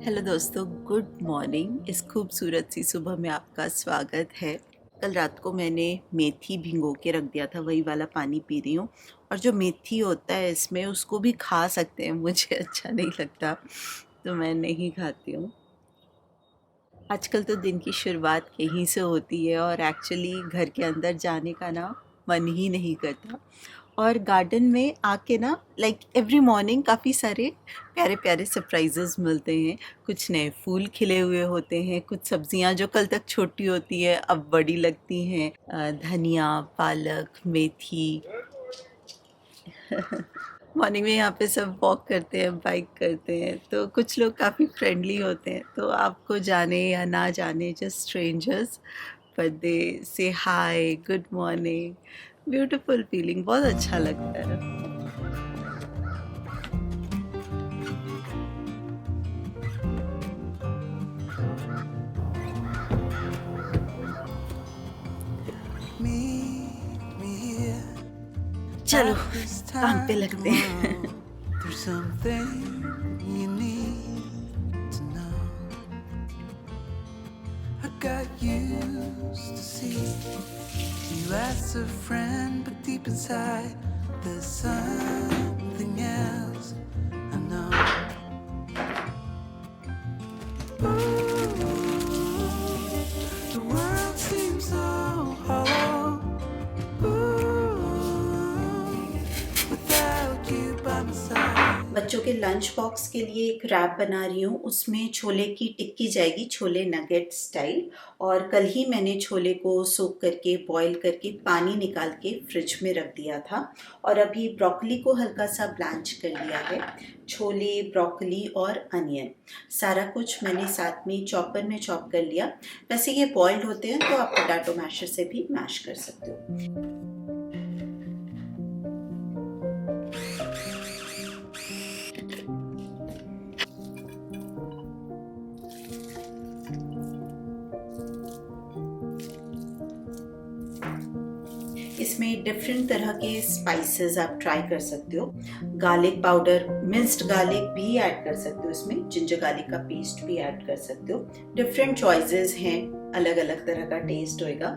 Hello दोस्तों, good morning. इस खूबसूरत सी सुबह में आपका स्वागत है। कल रात को मैंने मेथी भिगो के रख दिया था, वही वाला पानी पी रही हूँ। और जो मेथी होता है इसमें, उसको भी खा सकते हैं, मुझे अच्छा नहीं लगता तो मैं नहीं खाती हूँ। आजकल तो दिन की शुरुआत यहीं से होती है और एक्चुअली घर के अंदर जाने का ना मन ही नहीं करता। और गार्डन में आके ना लाइक एवरी मॉर्निंग काफ़ी सारे प्यारे प्यारे सरप्राइजेस मिलते हैं। कुछ नए फूल खिले हुए होते हैं, कुछ सब्जियां जो कल तक छोटी होती है अब बड़ी लगती हैं। धनिया, पालक, मेथी। मॉर्निंग में यहाँ पे सब वॉक करते हैं, बाइक करते हैं, तो कुछ लोग काफ़ी फ्रेंडली होते हैं। तो आपको जाने या ना जाने, जस्ट स्ट्रेंजर्स, बट दे से हाय, गुड मॉर्निंग। ब्यूटीफुल फीलिंग, बहुत अच्छा लगता है। Meet me here चलो at this काम पे time लगते हैं। tomorrow. There's something you need to know. I got used to see you as a friend, but deep inside there's something else. I know. Ooh, the world seems so hollow. Without you by my side. बच्चों के lunch box के लिए एक rap बना रही हूँ। उसमें छोले की टिक्की जाएगी, छोले नगेट स्टाइल। और कल ही मैंने छोले को सोक करके बॉईल करके पानी निकाल के फ्रिज में रख दिया था। और अभी ब्रोकली को हल्का सा ब्लांच कर लिया है। छोले, ब्रोकली और अनियन सारा कुछ मैंने साथ में चॉपर में चॉप कर लिया। वैसे ये बॉइल्ड होते हैं तो आप पोटैटो मैशर से भी मैश कर सकते हो। इसमें डिफरेंट तरह के स्पाइसेस आप ट्राई कर सकते हो। गार्लिक पाउडर, मिन्स्ड गार्लिक भी ऐड कर सकते हो, इसमें जिंजर गार्लिक का पेस्ट भी ऐड कर सकते हो। डिफरेंट चॉइसेस हैं, अलग अलग तरह का टेस्ट होएगा।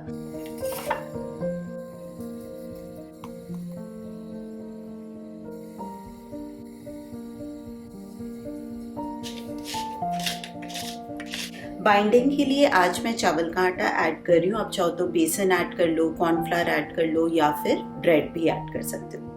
बाइंडिंग के लिए आज मैं चावल का आटा ऐड कर रही हूँ। आप चाहो तो बेसन ऐड कर लो, कॉर्नफ्लावर ऐड कर लो, या फिर ब्रेड भी ऐड कर सकते हो।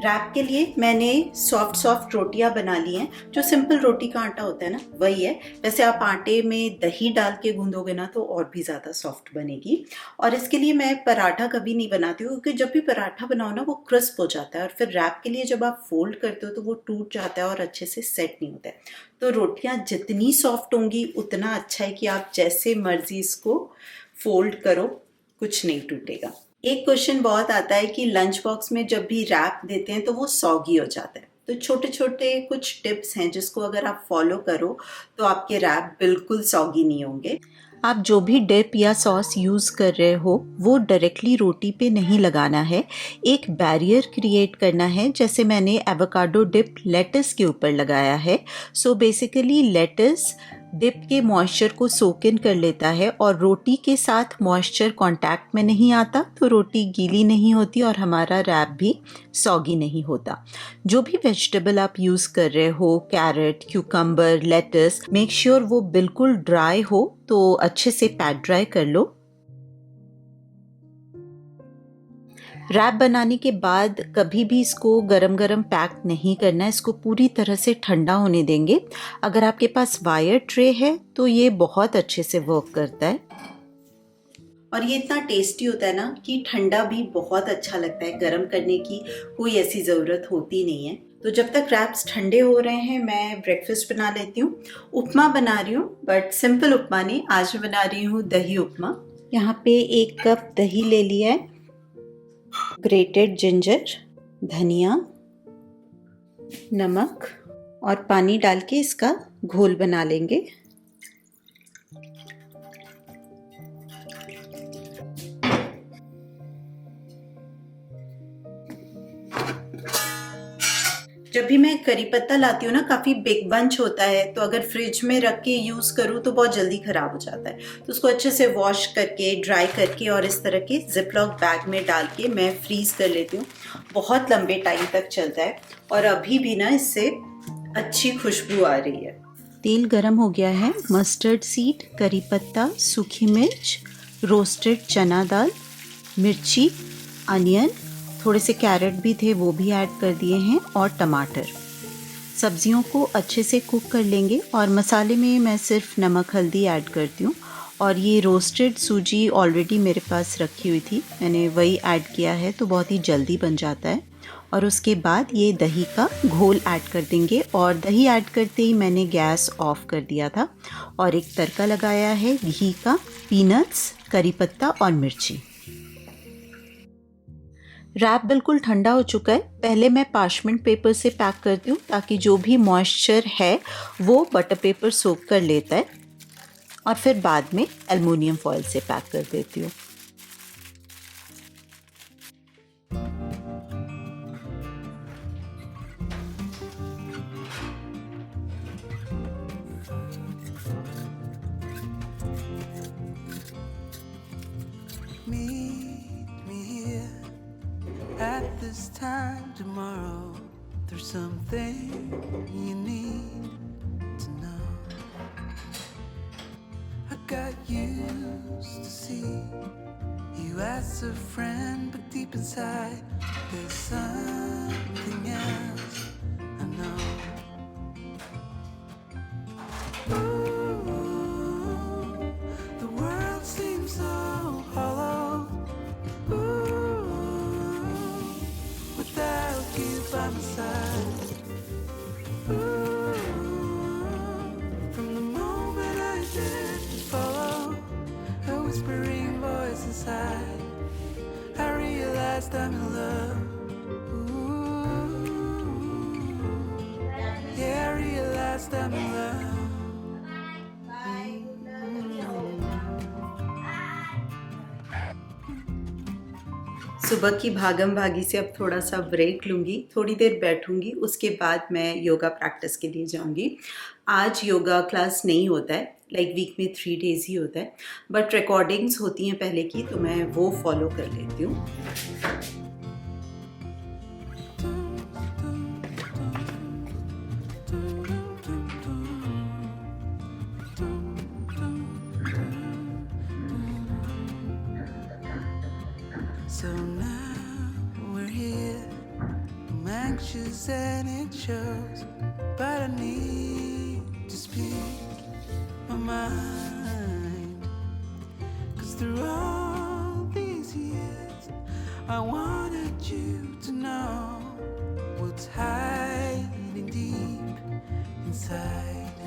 रैप के लिए मैंने सॉफ्ट रोटियां बना ली हैं। जो सिंपल रोटी का आटा होता है ना, वही है। वैसे आप आटे में दही डाल के गूंदोगे ना तो और भी ज़्यादा सॉफ्ट बनेगी। और इसके लिए मैं पराठा कभी नहीं बनाती हूँ, क्योंकि जब भी पराठा बनाओ ना वो क्रिस्प हो जाता है, और फिर रैप के लिए जब आप फोल्ड करते हो तो वो टूट जाता है और अच्छे से सेट नहीं होता है। तो रोटियाँ जितनी सॉफ्ट होंगी उतना अच्छा है कि आप जैसे मर्जी इसको फोल्ड करो, कुछ नहीं टूटेगा। एक क्वेश्चन बहुत आता है कि लंच बॉक्स में जब भी रैप देते हैं तो वो सॉगी हो जाता है। तो छोटे छोटे कुछ टिप्स हैं जिसको अगर आप फॉलो करो तो आपके रैप बिल्कुल सॉगी नहीं होंगे। आप जो भी डिप या सॉस यूज़ कर रहे हो वो डायरेक्टली रोटी पे नहीं लगाना है। एक बैरियर क्रिएट करना है। जैसे मैंने एवोकाडो डिप लेटस के ऊपर लगाया है। सो बेसिकली लेटस डिप के मॉइस्चर को सोक इन कर लेता है और रोटी के साथ मॉइस्चर कांटेक्ट में नहीं आता, तो रोटी गीली नहीं होती और हमारा रैप भी सॉगी नहीं होता। जो भी वेजिटेबल आप यूज़ कर रहे हो, carrot, cucumber, lettuce, make sure वो बिल्कुल ड्राई हो, तो अच्छे से पैट ड्राई कर लो। रैप बनाने के बाद कभी भी इसको गरम गरम पैक नहीं करना है, इसको पूरी तरह से ठंडा होने देंगे। अगर आपके पास वायर ट्रे है तो ये बहुत अच्छे से वर्क करता है और ये इतना टेस्टी होता है ना कि ठंडा भी बहुत अच्छा लगता है, गरम करने की कोई ऐसी ज़रूरत होती नहीं है। तो जब तक रैप्स ठंडे हो रहे हैं मैं ब्रेकफास्ट बना लेती हूँ। उपमा बना रही हूँ, बट सिंपल उपमा नहीं, आज मैं बना रही हूँ दही उपमा। यहाँ पे 1 कप दही ले लिया है, ग्रेटेड जिंजर, धनिया, नमक और पानी डाल के इसका घोल बना लेंगे। जब भी मैं करी पत्ता लाती हूँ ना, काफ़ी बिग बंच होता है, तो अगर फ्रिज में रख के यूज़ करूँ तो बहुत जल्दी ख़राब हो जाता है। तो उसको अच्छे से वॉश करके, ड्राई करके और इस तरह के जिपलॉक बैग में डाल के मैं फ्रीज़ कर लेती हूँ। बहुत लंबे टाइम तक चलता है और अभी भी ना इससे अच्छी खुशबू आ रही है। तेल गरम हो गया है। मस्टर्ड सीड, करी पत्ता, सूखी मिर्च, रोस्टेड चना दाल, मिर्ची, अनियन, थोड़े से कैरेट भी थे वो भी ऐड कर दिए हैं और टमाटर। सब्जियों को अच्छे से कुक कर लेंगे और मसाले में मैं सिर्फ नमक हल्दी ऐड करती हूँ। और ये रोस्टेड सूजी ऑलरेडी मेरे पास रखी हुई थी, मैंने वही ऐड किया है, तो बहुत ही जल्दी बन जाता है। और उसके बाद ये दही का घोल ऐड कर देंगे और दही ऐड करते ही मैंने गैस ऑफ कर दिया था और एक तड़का लगाया है घी का, पीनट्स, करी पत्ता और मिर्ची। रैप बिल्कुल ठंडा हो चुका है। पहले मैं पार्चमेंट पेपर से पैक करती हूँ ताकि जो भी मॉइस्चर है वो बटर पेपर सोक कर लेता है और फिर बाद में एल्युमिनियम फॉयल से पैक कर देती हूँ। Meet me here at this time tomorrow. There's something you need to know. I got used to see you as a friend, but deep inside there's something else. I know. Ooh, the world seems so hollow. Ooh, without you by my side. Ooh, from the moment I did follow a whispering voice inside, I realized I'm in love. Ooh, yeah, I realized I'm in love. सुबह की भागम भागी से अब थोड़ा सा break लूँगी, थोड़ी देर बैठूँगी, उसके बाद मैं योगा प्रैक्टिस के लिए जाऊँगी। आज योगा क्लास नहीं होता है, वीक में 3 डेज़ ही होता है, बट रिकॉर्डिंग्स होती हैं पहले की, तो मैं वो फॉलो कर लेती हूँ। So now we're here, I'm anxious and it shows, but I need to speak my mind. 'Cause through all these years, I wanted you to know what's hiding deep inside.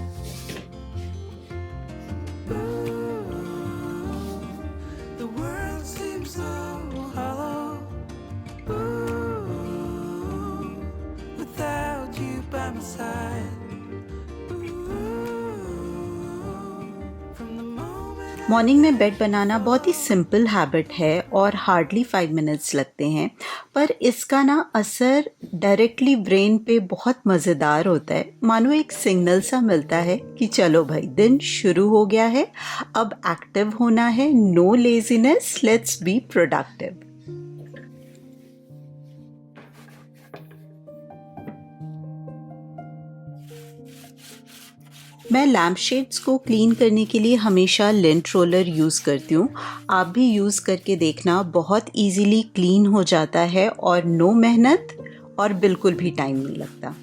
Ooh, the world seems so hollow. Ooh, without you by my side. Ooh, from the moment morning में bed बनाना बहुत ही simple habit है और hardly 5 minutes लगते हैं, पर इसका ना असर डायरेक्टली ब्रेन पे बहुत मज़ेदार होता है। मानो एक सिग्नल सा मिलता है कि चलो भाई दिन शुरू हो गया है, अब एक्टिव होना है, no laziness, let's be productive. मैं लैम्प शेड्स को क्लीन करने के लिए हमेशा लिंट रोलर यूज़ करती हूँ। आप भी यूज़ करके देखना, बहुत इजीली क्लीन हो जाता है और नो मेहनत और बिल्कुल भी टाइम नहीं लगता।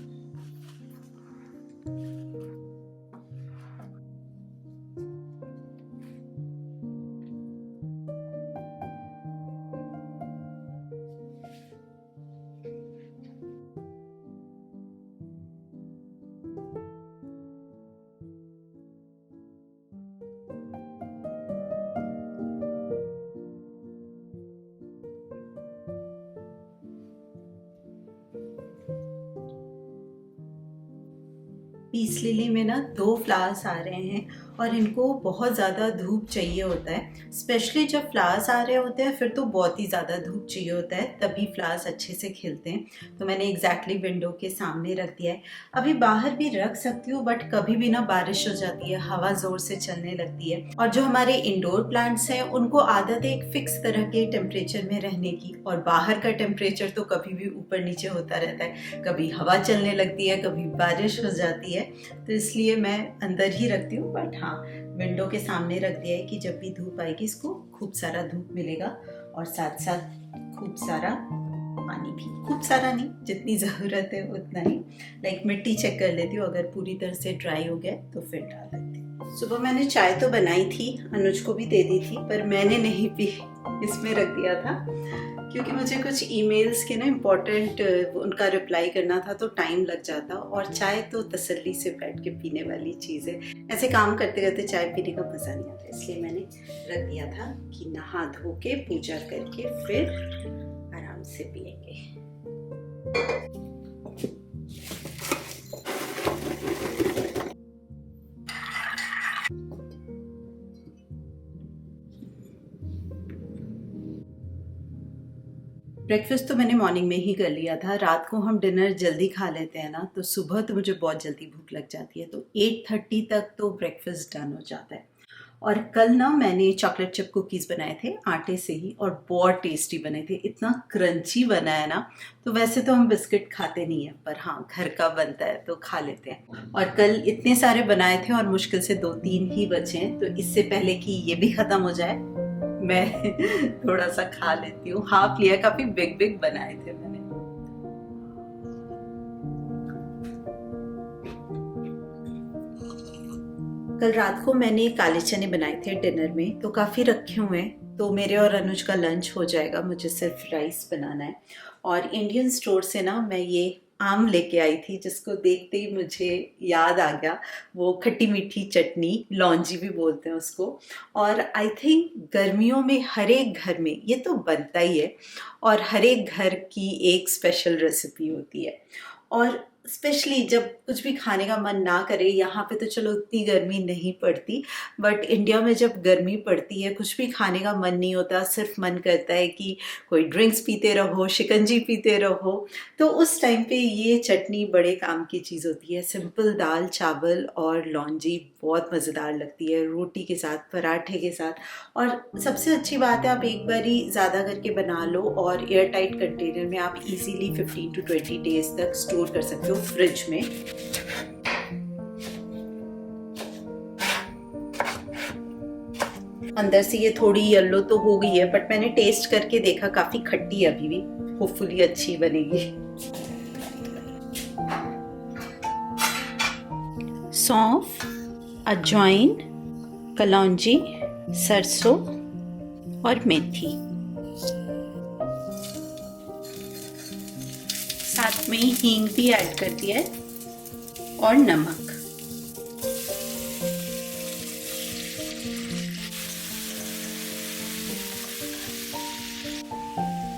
पीस लिली में ना 2 फ्लावर्स आ रहे हैं और इनको बहुत ज़्यादा धूप चाहिए होता है। स्पेशली जब फ्लावर्स आ रहे होते हैं फिर तो बहुत ही ज़्यादा धूप चाहिए होता है, तभी फ्लावर्स अच्छे से खिलते हैं। तो मैंने एग्जैक्टली विंडो के सामने रख दिया है। अभी बाहर भी रख सकती हूँ बट कभी भी ना बारिश हो जाती है, हवा ज़ोर से चलने लगती है। और जो हमारे इंडोर प्लांट्स हैं उनको आदत है एक फिक्स तरह के टेम्परेचर में रहने की, और बाहर का टेम्परेचर तो कभी भी ऊपर नीचे होता रहता है। कभी हवा चलने लगती है, कभी बारिश हो जाती है, तो इसलिए मैं अंदर ही रखती हूँ। बट हाँ, विंडो के सामने रख दिया है कि जब भी धूप आएगी इसको खूब सारा धूप मिलेगा और साथ साथ खूब सारा पानी भी। खूब सारा नहीं, जितनी ज़रूरत है उतना ही। लाइक मिट्टी चेक कर लेती हूँ, अगर पूरी तरह से ड्राई हो गया तो फिर डाल देती हूँ। सुबह मैंने चाय तो बनाई थी, अनुज को भी दे दी थी, पर मैंने नहीं पी, इसमें रख दिया था क्योंकि मुझे कुछ ईमेल्स के ना इम्पोर्टेंट उनका रिप्लाई करना था तो टाइम लग जाता, और चाय तो तसल्ली से बैठ के पीने वाली चीज़ है। ऐसे काम करते करते चाय पीने का मज़ा नहीं आता, इसलिए मैंने रख दिया था कि नहा धो के पूजा करके फिर आराम से पिएंगे। ब्रेकफास्ट तो मैंने मॉर्निंग में ही कर लिया था। रात को हम डिनर जल्दी खा लेते हैं ना, तो सुबह तो मुझे बहुत जल्दी भूख लग जाती है, तो 8:30 तक तो ब्रेकफास्ट डन हो जाता है। और कल ना मैंने चॉकलेट चिप कुकीज़ बनाए थे आटे से ही, और बहुत टेस्टी बने थे, इतना क्रंची बना है ना। तो वैसे तो हम बिस्किट खाते नहीं हैं, पर हाँ घर का बनता है तो खा लेते हैं। और कल इतने सारे बनाए थे और मुश्किल से 2-3 ही बचे हैं, तो इससे पहले कि ये भी ख़त्म हो जाए मैं थोड़ा सा खा लेती हूँ। हाफ लिया, काफी बिग बिग बनाए थे मैंने। कल रात को मैंने काले चने बनाए थे डिनर में, तो काफी रखे हुए हैं, तो मेरे और अनुज का लंच हो जाएगा। मुझे सिर्फ राइस बनाना है। और इंडियन स्टोर से ना मैं ये आम लेके आई थी, जिसको देखते ही मुझे याद आ गया वो खट्टी मीठी चटनी, लौंजी भी बोलते हैं उसको। और आई थिंक गर्मियों में हर एक घर में ये तो बनता ही है, और हर एक घर की एक स्पेशल रेसिपी होती है। और स्पेशली जब कुछ भी खाने का मन ना करे, यहाँ पे तो चलो उतनी गर्मी नहीं पड़ती, बट इंडिया में जब गर्मी पड़ती है कुछ भी खाने का मन नहीं होता, सिर्फ मन करता है कि कोई ड्रिंक्स पीते रहो, शिकंजी पीते रहो। तो उस टाइम पे ये चटनी बड़े काम की चीज़ होती है। सिंपल दाल चावल और लौंजी बहुत मज़ेदार लगती है, रोटी के साथ, पराठे के साथ। और सबसे अच्छी बात है, आप एक बार ही ज़्यादा करके बना लो और एयर टाइट कंटेनर में आप इजीली 15 to 20 डेज तक स्टोर कर सकते हो फ्रिज में। अंदर से ये थोड़ी येलो तो हो गई है, बट मैंने टेस्ट करके देखा काफी खट्टी है अभी भी, होपफुली अच्छी बनेगी। सौंफ, अजवाइन, कलौंजी, सरसों और मेथी, साथ में हींग भी ऐड कर दिया है, और नमक।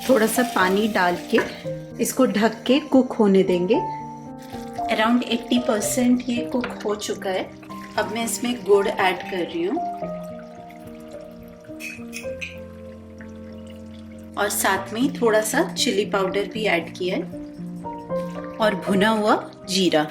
थोड़ा सा पानी डाल के इसको ढक के कुक होने देंगे। अराउंड 80% ये कुक हो चुका है। अब मैं इसमें गुड़ ऐड कर रही हूँ, और साथ में थोड़ा सा चिली पाउडर भी ऐड किया है, और भुना हुआ जीरा।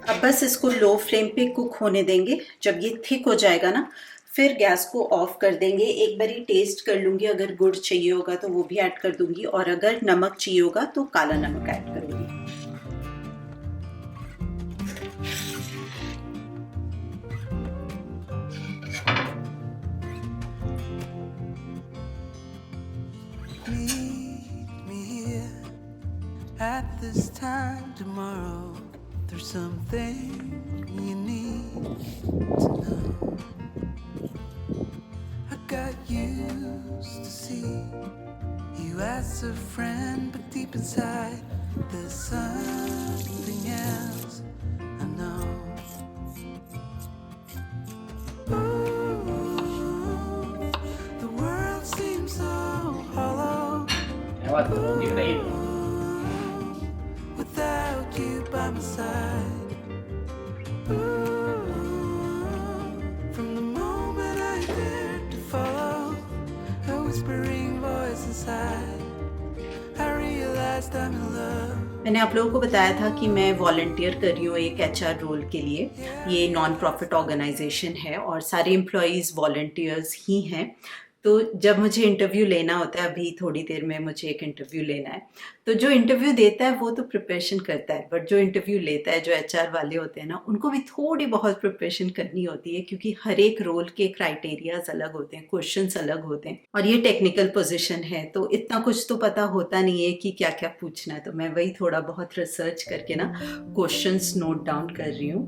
अब बस इसको लो फ्लेम पे कुक होने देंगे। जब ये थिक हो जाएगा ना, फिर गैस को ऑफ कर देंगे। एक बारी टेस्ट कर लूँगी, अगर गुड़ चाहिए होगा तो वो भी ऐड कर दूँगी, और अगर नमक चाहिए होगा तो काला नमक ऐड करूँगी। Meet me here at this time tomorrow. There's something you need to know. I got used to see you as a friend, but deep inside there's something else I know. Ooh, the world seems so hollow แม้ว่าตัวผมอยู่ใน without you by my side. Ooh, from the moment I dared to follow a whispering voice inside, I realized I'm in love. मैंने आप लोगों को बताया था कि मैं volunteer कर रही हूँ एक एचआर रोल के लिए। ये नॉन प्रॉफिट ऑर्गेनाइजेशन है और सारे एम्प्लॉयज़ वॉलंटियर्स ही हैं। तो जब मुझे इंटरव्यू लेना होता है, अभी थोड़ी देर में मुझे एक इंटरव्यू लेना है, तो जो इंटरव्यू देता है वो तो प्रिपरेशन करता है, बट जो इंटरव्यू लेता है, जो एचआर वाले होते हैं ना, उनको भी थोड़ी बहुत प्रिपरेशन करनी होती है, क्योंकि हर एक रोल के क्राइटेरियाज अलग होते हैं, क्वेश्चंस अलग होते हैं, और ये टेक्निकल पोजीशन है तो इतना कुछ तो पता होता नहीं है कि क्या क्या पूछना है। तो मैं वही थोड़ा बहुत रिसर्च करके ना क्वेश्चंस नोट डाउन कर रही हूँ।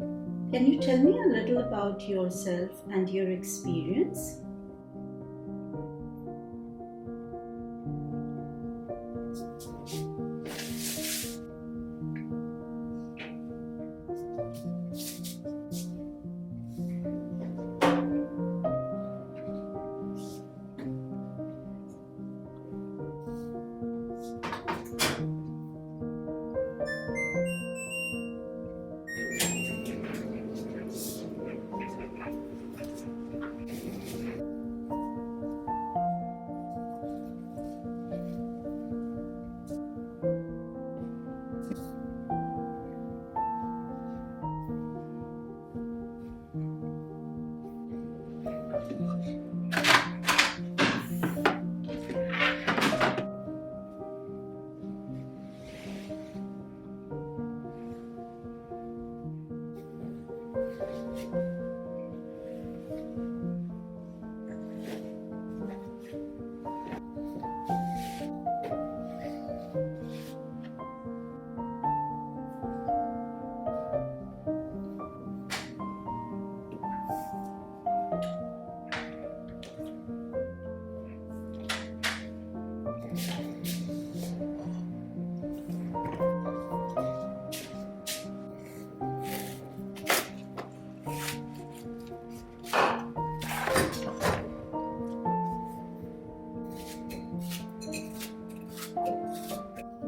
Can you tell me a little about yourself and your experience?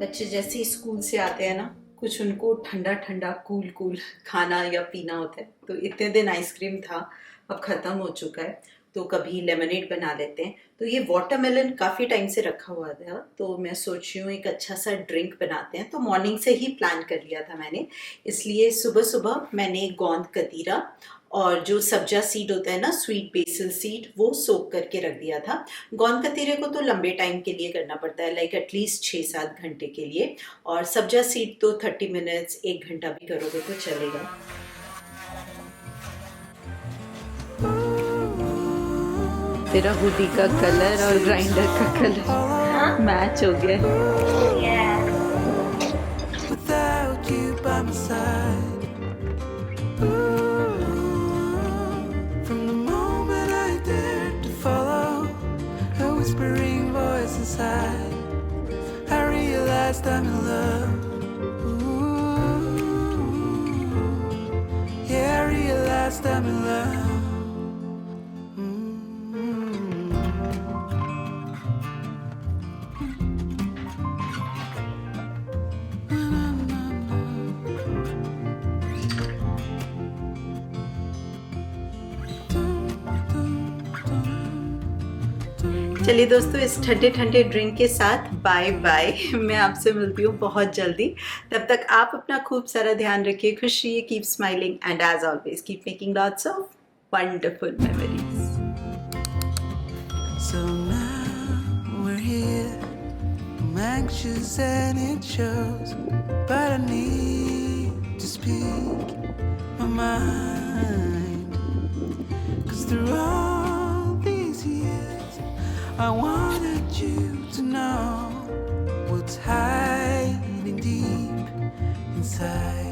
बच्चे जैसे ही स्कूल से आते हैं ना, कुछ उनको ठंडा ठंडा कूल कूल खाना या पीना होता है। तो इतने दिन आइसक्रीम था, अब ख़त्म हो चुका है, तो कभी लेमनेड बना लेते हैं। तो ये वाटरमेलन काफ़ी टाइम से रखा हुआ था, तो मैं सोच रही हूँ एक अच्छा सा ड्रिंक बनाते हैं। तो मॉर्निंग से ही प्लान कर लिया था मैंने, इसलिए सुबह सुबह मैंने गोंद कतीरा और जो सब्जा सीड होता है ना, स्वीट बेसिल सीड, वो सोक करके रख दिया था। गोंद कतीरे को तो लंबे टाइम के लिए करना पड़ता है, लाइक एटलीस्ट 6-7 घंटे के लिए, और सब्जा सीड तो 30 मिनट्स 1 घंटा भी करोगे तो चलेगा। तेरा हुडी का कलर और ग्राइंडर का कलर मैच हो गया। Without you by my side. Ooh, from the moment I dared to follow a whispering voice inside, I realized I'm in love. Ooh, yeah, I realized I'm in love. चलिए दोस्तों, इस ठंडे ठंडे drink के साथ bye bye. मैं आपसे मिलती हूँ बहुत जल्दी। तब तक आप अपना खूब सारा ध्यान रखिए, खुश रहिए, keep smiling, and as always keep making lots of wonderful memories. So now we're here. I'm anxious and it shows, but I need to speak my mind. 'Cause through all these years, I wanted you to know what's hiding deep inside.